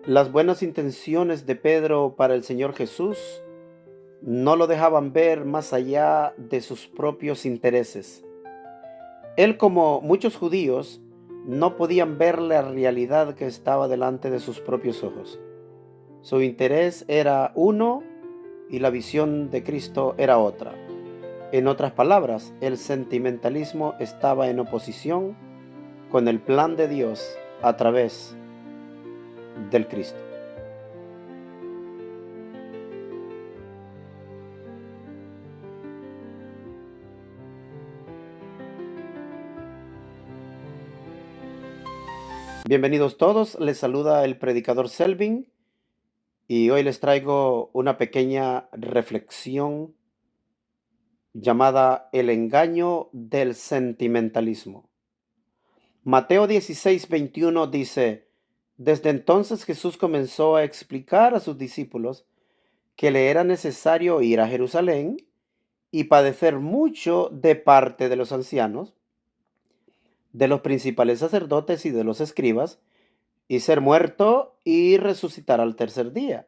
Las buenas intenciones de Pedro para el Señor Jesús no lo dejaban ver más allá de sus propios intereses. Él, como muchos judíos, no podían ver la realidad que estaba delante de sus propios ojos. Su interés era uno y la visión de Cristo era otra. En otras palabras, el sentimentalismo estaba en oposición con el plan de Dios a través del Cristo. Bienvenidos todos, les saluda el predicador Selvin y hoy les traigo una pequeña reflexión llamada El engaño del sentimentalismo. Mateo 16:21 dice: Desde entonces Jesús comenzó a explicar a sus discípulos que le era necesario ir a Jerusalén y padecer mucho de parte de los ancianos, de los principales sacerdotes y de los escribas, y ser muerto y resucitar al tercer día.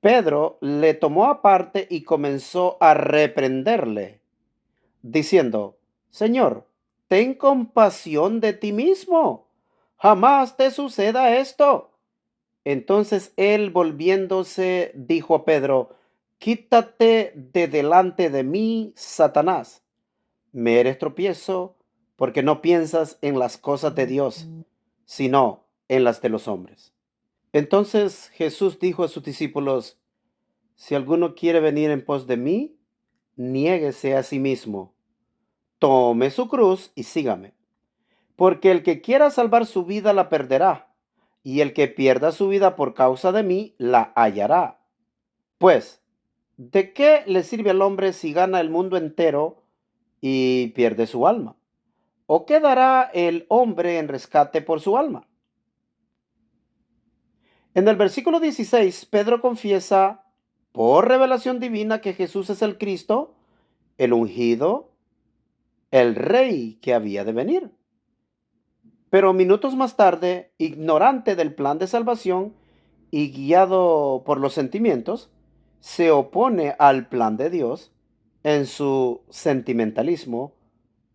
Pedro le tomó aparte y comenzó a reprenderle, diciendo: Señor, ten compasión de ti mismo. Jamás te suceda esto. Entonces él, volviéndose, dijo a Pedro: Quítate de delante de mí, Satanás. Me eres tropiezo porque no piensas en las cosas de Dios, sino en las de los hombres. Entonces Jesús dijo a sus discípulos: Si alguno quiere venir en pos de mí, niéguese a sí mismo, tome su cruz y sígame. Porque el que quiera salvar su vida la perderá, y el que pierda su vida por causa de mí la hallará. Pues, ¿de qué le sirve al hombre si gana el mundo entero y pierde su alma? ¿O qué dará el hombre en rescate por su alma? En el versículo 16, Pedro confiesa por revelación divina que Jesús es el Cristo, el ungido, el rey que había de venir. Pero minutos más tarde, ignorante del plan de salvación y guiado por los sentimientos, se opone al plan de Dios. En su sentimentalismo,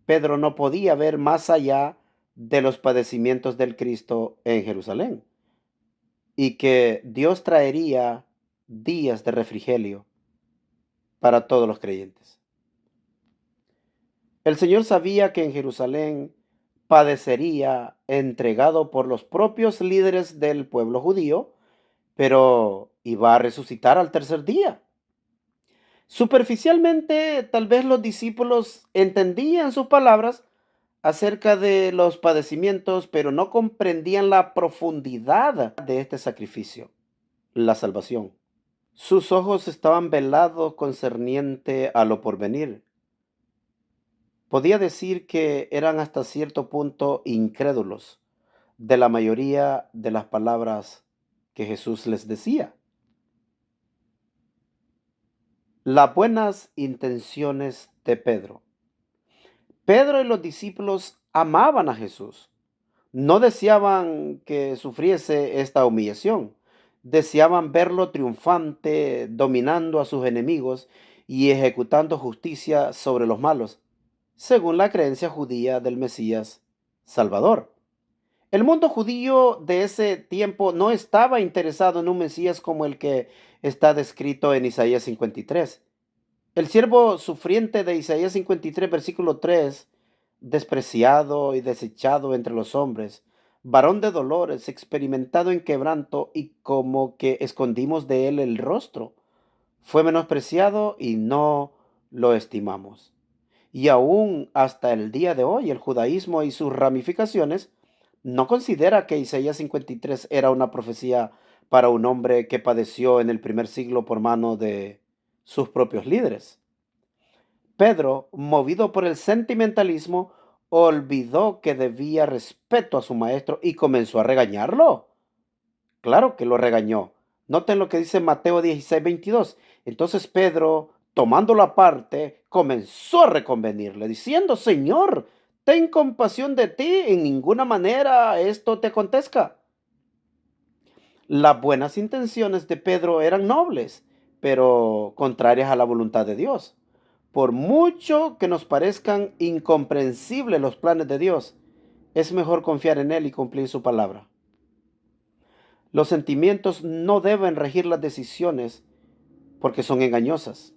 Pedro no podía ver más allá de los padecimientos del Cristo en Jerusalén y que Dios traería días de refrigerio para todos los creyentes. El Señor sabía que en Jerusalén padecería entregado por los propios líderes del pueblo judío, pero iba a resucitar al tercer día. Superficialmente, tal vez los discípulos entendían sus palabras acerca de los padecimientos, pero no comprendían la profundidad de este sacrificio, la salvación. Sus ojos estaban velados concerniente a lo porvenir. Podía decir que eran hasta cierto punto incrédulos de la mayoría de las palabras que Jesús les decía. Las buenas intenciones de Pedro. Pedro y los discípulos amaban a Jesús. No deseaban que sufriese esta humillación. Deseaban verlo triunfante, dominando a sus enemigos y ejecutando justicia sobre los malos, según la creencia judía del Mesías Salvador. El mundo judío de ese tiempo no estaba interesado en un Mesías como el que está descrito en Isaías 53. El siervo sufriente de Isaías 53, versículo 3, despreciado y desechado entre los hombres, varón de dolores, experimentado en quebranto y como que escondimos de él el rostro, fue menospreciado y no lo estimamos. Y aún hasta el día de hoy, el judaísmo y sus ramificaciones no considera que Isaías 53 era una profecía para un hombre que padeció en el primer siglo por mano de sus propios líderes. Pedro, movido por el sentimentalismo, olvidó que debía respeto a su maestro y comenzó a regañarlo. Claro que lo regañó. Noten lo que dice Mateo 16:22. Entonces Pedro, tomándolo aparte, comenzó a reconvenirle, diciendo: Señor, ten compasión de ti, en ninguna manera esto te acontezca. Las buenas intenciones de Pedro eran nobles, pero contrarias a la voluntad de Dios. Por mucho que nos parezcan incomprensibles los planes de Dios, es mejor confiar en Él y cumplir su palabra. Los sentimientos no deben regir las decisiones porque son engañosas.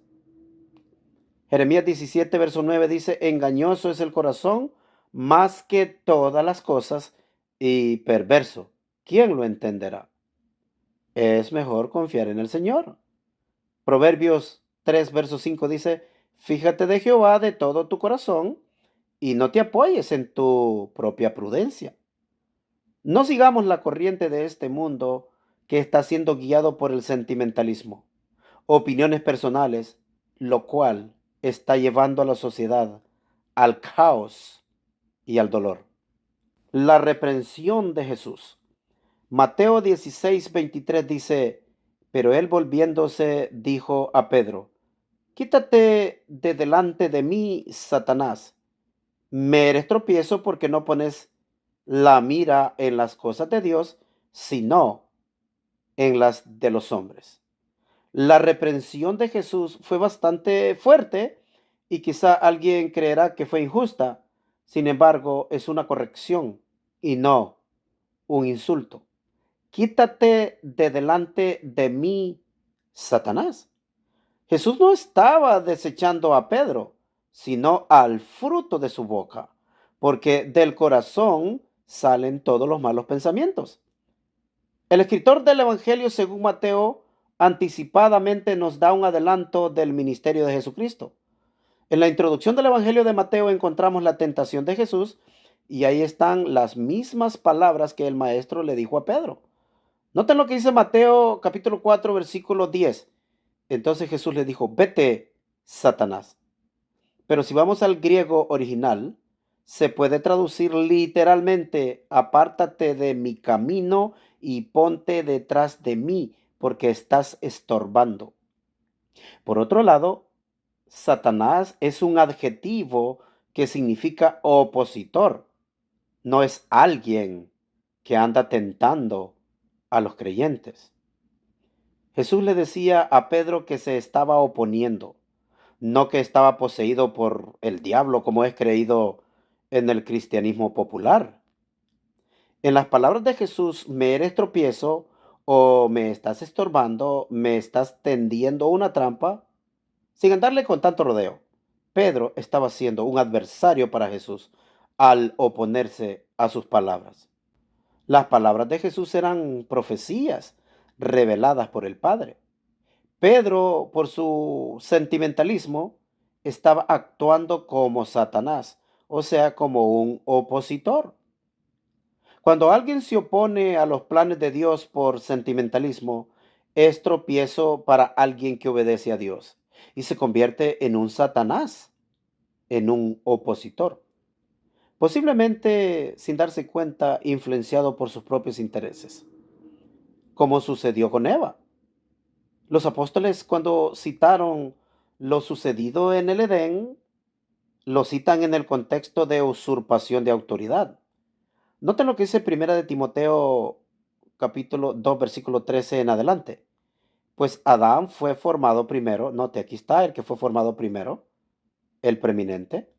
Jeremías 17, verso 9 dice, engañoso es el corazón más que todas las cosas y perverso. ¿Quién lo entenderá? Es mejor confiar en el Señor. Proverbios 3, verso 5 dice, fíjate de Jehová de todo tu corazón y no te apoyes en tu propia prudencia. No sigamos la corriente de este mundo que está siendo guiado por el sentimentalismo, opiniones personales, lo cual está llevando a la sociedad al caos y al dolor. La reprensión de Jesús. Mateo 16, 23 dice, pero él volviéndose dijo a Pedro, quítate de delante de mí, Satanás. Me eres tropiezo porque no pones la mira en las cosas de Dios, sino en las de los hombres. La reprensión de Jesús fue bastante fuerte y quizá alguien creerá que fue injusta. Sin embargo, es una corrección y no un insulto. Quítate de delante de mí, Satanás. Jesús no estaba desechando a Pedro, sino al fruto de su boca, porque del corazón salen todos los malos pensamientos. El escritor del Evangelio según Mateo anticipadamente nos da un adelanto del ministerio de Jesucristo. En la introducción del Evangelio de Mateo encontramos la tentación de Jesús y ahí están las mismas palabras que el maestro le dijo a Pedro. Noten lo que dice Mateo capítulo 4 versículo 10. Entonces Jesús le dijo, vete, Satanás. Pero si vamos al griego original, se puede traducir literalmente, apártate de mi camino y ponte detrás de mí, porque estás estorbando. Por otro lado, Satanás es un adjetivo que significa opositor. No es alguien que anda tentando a los creyentes. Jesús le decía a Pedro que se estaba oponiendo, no que estaba poseído por el diablo como es creído en el cristianismo popular. En las palabras de Jesús, me eres tropiezo o me estás estorbando, me estás tendiendo una trampa, sin andarle con tanto rodeo. Pedro estaba siendo un adversario para Jesús al oponerse a sus palabras. Las palabras de Jesús eran profecías reveladas por el Padre. Pedro, por su sentimentalismo, estaba actuando como Satanás, o sea, como un opositor. Cuando alguien se opone a los planes de Dios por sentimentalismo, es tropiezo para alguien que obedece a Dios y se convierte en un Satanás, en un opositor, posiblemente sin darse cuenta, influenciado por sus propios intereses, como sucedió con Eva. Los apóstoles, cuando citaron lo sucedido en el Edén, lo citan en el contexto de usurpación de autoridad. Noten lo que dice Primera de Timoteo capítulo 2 versículo 13 en adelante. Pues Adán fue formado primero, note, aquí está el que fue formado primero, el preeminente.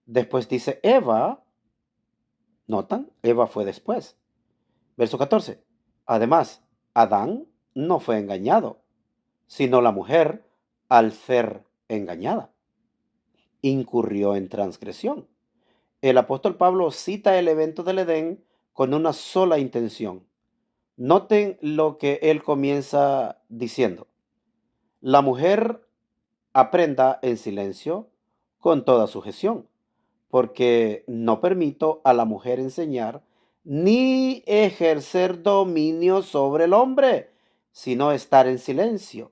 Después dice Eva, notan, Eva fue después. Verso 14. Además, Adán no fue engañado, sino la mujer al ser engañada incurrió en transgresión. El apóstol Pablo cita el evento del Edén con una sola intención. Noten lo que él comienza diciendo. La mujer aprenda en silencio con toda sujeción, porque no permito a la mujer enseñar ni ejercer dominio sobre el hombre, sino estar en silencio.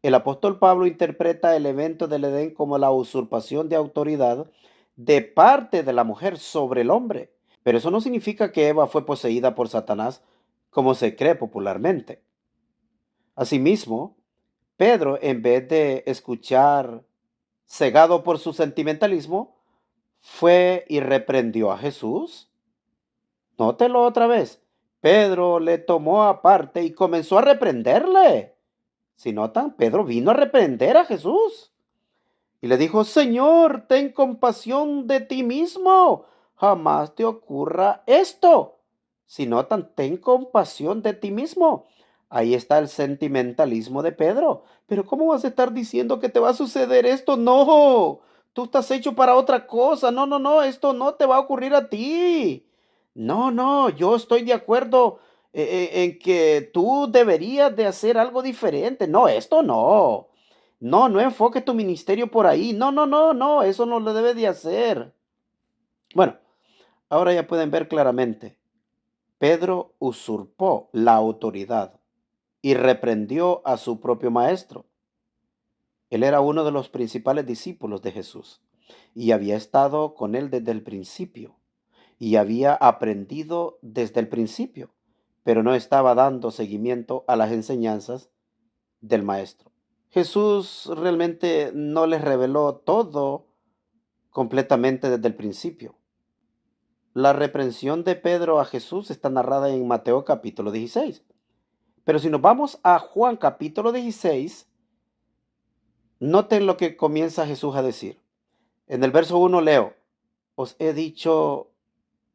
El apóstol Pablo interpreta el evento del Edén como la usurpación de autoridad de parte de la mujer sobre el hombre. Pero eso no significa que Eva fue poseída por Satanás como se cree popularmente. Asimismo, Pedro, en vez de escuchar cegado por su sentimentalismo, fue y reprendió a Jesús. Nótelo otra vez. Pedro le tomó aparte y comenzó a reprenderle. Si notan, Pedro vino a reprender a Jesús y le dijo: Señor, ten compasión de ti mismo. Jamás te ocurra esto. Si notan, ten compasión de ti mismo. Ahí está el sentimentalismo de Pedro. Pero ¿cómo vas a estar diciendo que te va a suceder esto? No, tú estás hecho para otra cosa. No, no, no, esto no te va a ocurrir a ti. No, no, yo estoy de acuerdo en que tú deberías de hacer algo diferente. No, esto no. No, no enfoque tu ministerio por ahí. No, no, no, no, eso no lo debe de hacer. Bueno, ahora ya pueden ver claramente. Pedro usurpó la autoridad y reprendió a su propio maestro. Él era uno de los principales discípulos de Jesús y había estado con él desde el principio y había aprendido desde el principio, pero no estaba dando seguimiento a las enseñanzas del maestro. Jesús realmente no les reveló todo completamente desde el principio. La reprensión de Pedro a Jesús está narrada en Mateo capítulo 16. Pero si nos vamos a Juan capítulo 16, noten lo que comienza Jesús a decir. En el verso 1 leo: os he dicho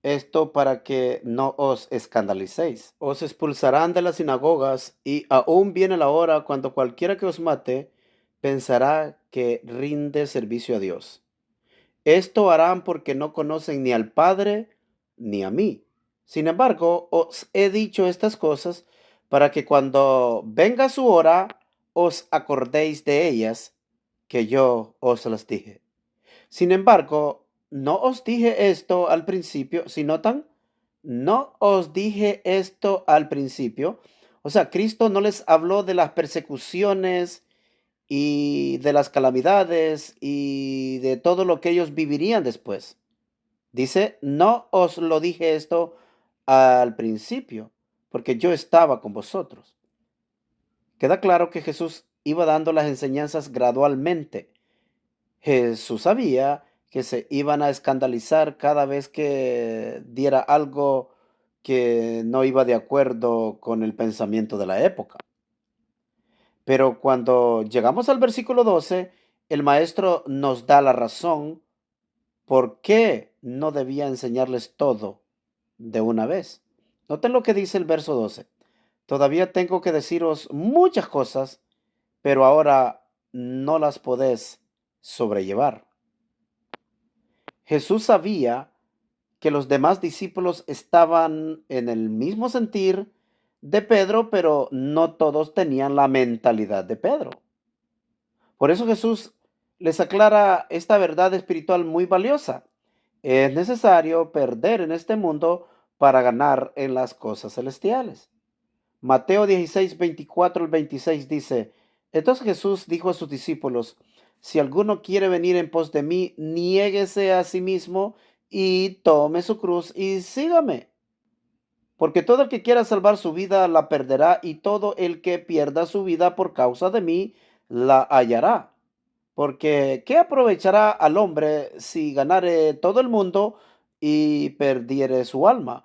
esto para que no os escandalicéis. Os expulsarán de las sinagogas y aún viene la hora cuando cualquiera que os mate pensará que rinde servicio a Dios. Esto harán porque no conocen ni al Padre ni a mí. Sin embargo, os he dicho estas cosas para que cuando venga su hora os acordéis de ellas, que yo os las dije. Sin embargo, no os dije esto al principio, si notan, no os dije esto al principio. O sea, Cristo no les habló de las persecuciones y de las calamidades y de todo lo que ellos vivirían después. Dice: no os lo dije esto al principio, porque yo estaba con vosotros. Queda claro que Jesús iba dando las enseñanzas gradualmente. Jesús sabía que se iban a escandalizar cada vez que diera algo que no iba de acuerdo con el pensamiento de la época. Pero cuando llegamos al versículo 12, el maestro nos da la razón por qué no debía enseñarles todo de una vez. Noten lo que dice el verso 12. Todavía tengo que deciros muchas cosas, pero ahora no las podés sobrellevar. Jesús sabía que los demás discípulos estaban en el mismo sentir de Pedro, pero no todos tenían la mentalidad de Pedro. Por eso Jesús les aclara esta verdad espiritual muy valiosa. Es necesario perder en este mundo para ganar en las cosas celestiales. Mateo 16, 24 al 26 dice: entonces Jesús dijo a sus discípulos: si alguno quiere venir en pos de mí, niéguese a sí mismo y tome su cruz y sígame. Porque todo el que quiera salvar su vida la perderá, y todo el que pierda su vida por causa de mí la hallará. Porque ¿qué aprovechará al hombre si ganare todo el mundo y perdiere su alma?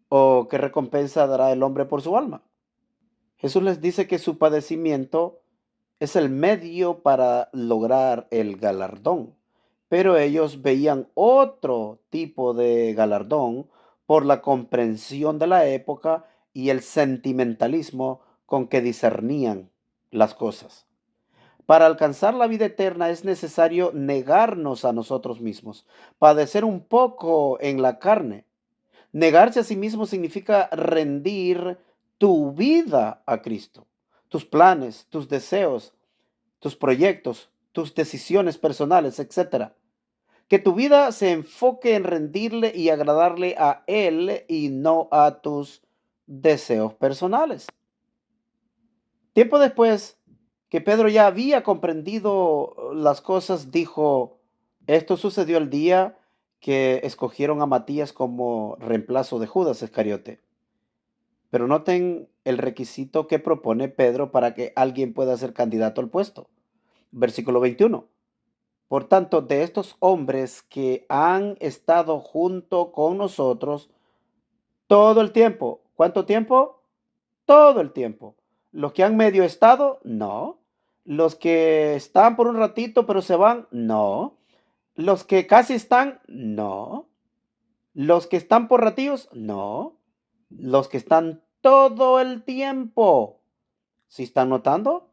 ¿O qué recompensa dará el hombre por su alma? Jesús les dice que su padecimiento es el medio para lograr el galardón, pero ellos veían otro tipo de galardón por la comprensión de la época y el sentimentalismo con que discernían las cosas. Para alcanzar la vida eterna es necesario negarnos a nosotros mismos, padecer un poco en la carne. Negarse a sí mismo significa rendir tu vida a Cristo, tus planes, tus deseos, tus proyectos, tus decisiones personales, etcétera. Que tu vida se enfoque en rendirle y agradarle a Él y no a tus deseos personales. Tiempo después que Pedro ya había comprendido las cosas, dijo: esto sucedió el día que escogieron a Matías como reemplazo de Judas Iscariote. Pero noten el requisito que propone Pedro para que alguien pueda ser candidato al puesto. Versículo 21. Por tanto, de estos hombres que han estado junto con nosotros todo el tiempo, ¿Cuánto tiempo? Todo el tiempo. Los que han medio estado, no. Los que están por un ratito pero se van, no. Los que casi están, no. Los que están por ratillos, no. Los que están todo el tiempo. ¿Sí están notando?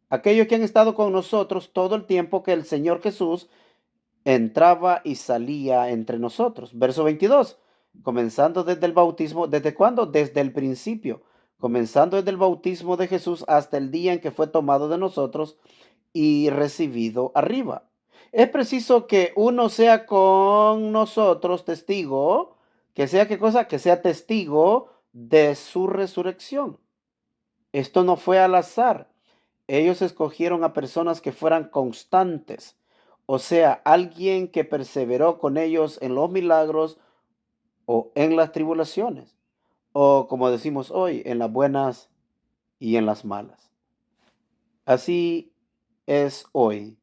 Aquellos que han estado con nosotros todo el tiempo que el Señor Jesús entraba y salía entre nosotros. Verso 22. Comenzando desde el bautismo. ¿Desde cuándo? Desde el principio. Comenzando desde el bautismo de Jesús hasta el día en que fue tomado de nosotros y recibido arriba. Es preciso que uno sea con nosotros testigo, que sea qué cosa, que sea testigo de su resurrección. Esto no fue al azar. Ellos escogieron a personas que fueran constantes, o sea, alguien que perseveró con ellos en los milagros o en las tribulaciones, o como decimos hoy, en las buenas y en las malas. Así es hoy.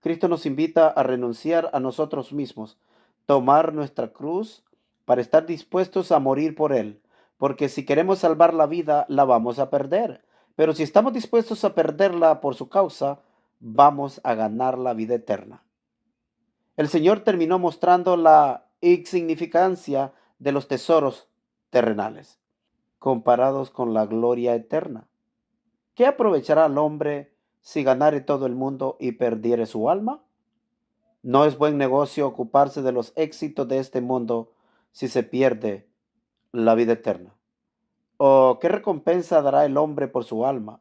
Cristo nos invita a renunciar a nosotros mismos, tomar nuestra cruz para estar dispuestos a morir por Él, porque si queremos salvar la vida, la vamos a perder. Pero si estamos dispuestos a perderla por su causa, vamos a ganar la vida eterna. El Señor terminó mostrando la insignificancia de los tesoros terrenales, comparados con la gloria eterna. ¿Qué aprovechará al hombre si ganare todo el mundo y perdiere su alma? No es buen negocio ocuparse de los éxitos de este mundo si se pierde la vida eterna. ¿O qué recompensa dará el hombre por su alma?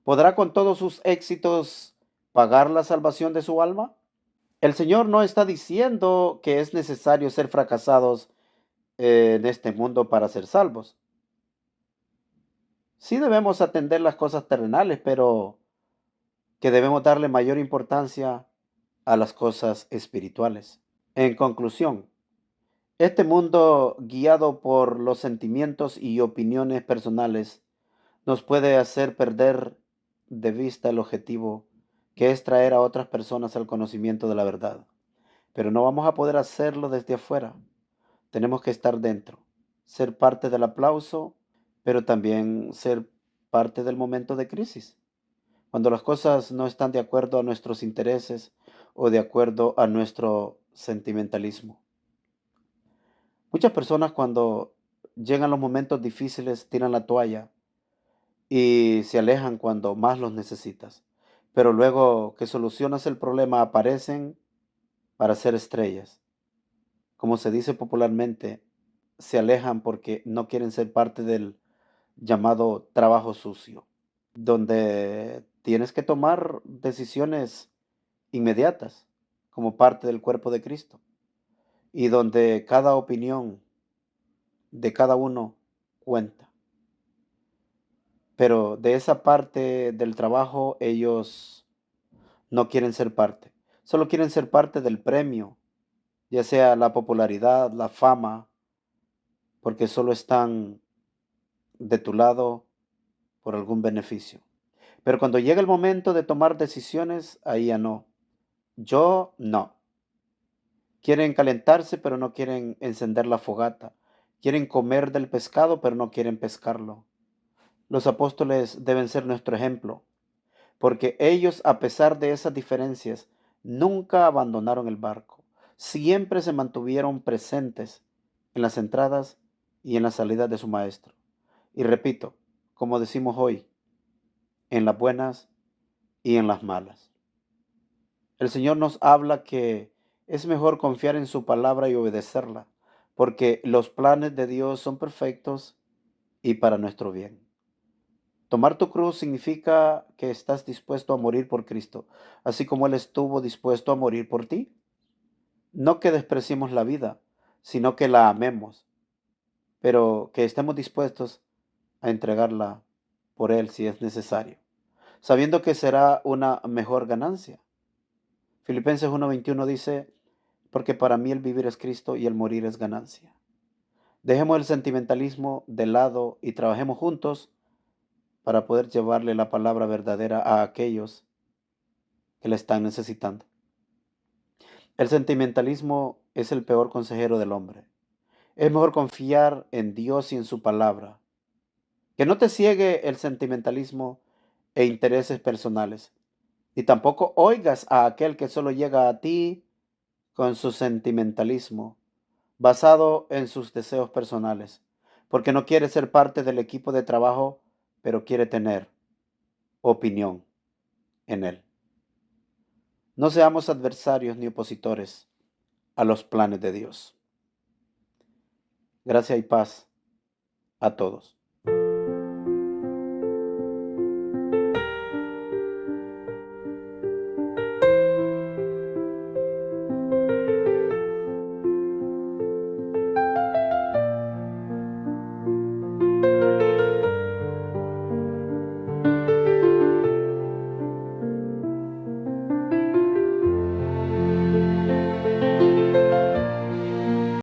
¿Podrá con todos sus éxitos pagar la salvación de su alma? El Señor no está diciendo que es necesario ser fracasados en este mundo para ser salvos. Sí debemos atender las cosas terrenales, pero que debemos darle mayor importancia a las cosas espirituales. En conclusión, este mundo guiado por los sentimientos y opiniones personales nos puede hacer perder de vista el objetivo, que es traer a otras personas al conocimiento de la verdad. Pero no vamos a poder hacerlo desde afuera. Tenemos que estar dentro, ser parte del aplauso, pero también ser parte del momento de crisis. Cuando las cosas no están de acuerdo a nuestros intereses o de acuerdo a nuestro sentimentalismo. Muchas personas cuando llegan los momentos difíciles tiran la toalla y se alejan cuando más los necesitas. Pero luego que solucionas el problema aparecen para ser estrellas. Como se dice popularmente, se alejan porque no quieren ser parte del llamado trabajo sucio, donde tienes que tomar decisiones inmediatas como parte del cuerpo de Cristo y donde cada opinión de cada uno cuenta. Pero de esa parte del trabajo ellos no quieren ser parte. Solo quieren ser parte del premio, ya sea la popularidad, la fama, porque solo están de tu lado por algún beneficio. Pero cuando llega el momento de tomar decisiones, ahí ya no. Yo no. Quieren calentarse, pero no quieren encender la fogata. Quieren comer del pescado, pero no quieren pescarlo. Los apóstoles deben ser nuestro ejemplo, porque ellos, a pesar de esas diferencias, nunca abandonaron el barco. Siempre se mantuvieron presentes en las entradas y en las salidas de su maestro. Y repito, como decimos hoy, en las buenas y en las malas. El Señor nos habla que es mejor confiar en su palabra y obedecerla, porque los planes de Dios son perfectos y para nuestro bien. Tomar tu cruz significa que estás dispuesto a morir por Cristo, así como Él estuvo dispuesto a morir por ti. No que despreciemos la vida, sino que la amemos, pero que estemos dispuestos a entregarla por Él si es necesario, sabiendo que será una mejor ganancia. Filipenses 1:21 dice, porque para mí el vivir es Cristo y el morir es ganancia. Dejemos el sentimentalismo de lado y trabajemos juntos para poder llevarle la palabra verdadera a aquellos que la están necesitando. El sentimentalismo es el peor consejero del hombre. Es mejor confiar en Dios y en su palabra. Que no te ciegue el sentimentalismo e intereses personales. Y tampoco oigas a aquel que solo llega a ti con su sentimentalismo, basado en sus deseos personales, porque no quiere ser parte del equipo de trabajo, pero quiere tener opinión en él. No seamos adversarios ni opositores a los planes de Dios. Gracia y paz a todos.